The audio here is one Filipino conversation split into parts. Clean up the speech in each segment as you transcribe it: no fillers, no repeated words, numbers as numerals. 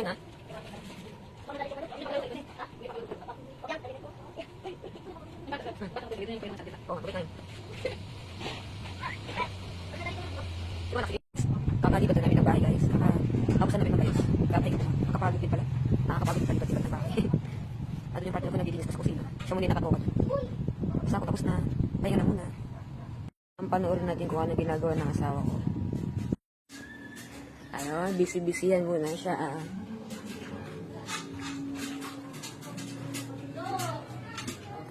na. Oh, balik na yun. Kakalipat na namin ng bahay, guys. Tapos na namin ng bayos. Kakapagod din pala. Nakakapagod din palipat-lipat ng bahay. Ano yung partner ko naglilinis sa kusina. Siya muna yung nakatukod. Basta ako tapos na. Pahinga na muna. Ang panoorin natin kung ano ginagawa ng asawa ko. Ano, busy-busyhan muna siya.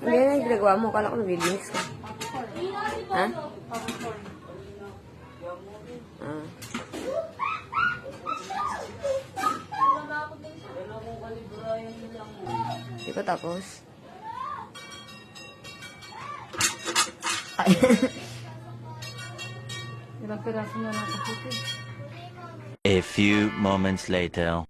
Hindi na yung ginagawa mo. Kala ko naglilinis ka. Ha? Di ba tapos? Ay. Ilang piraso na nakaputi. A few moments later.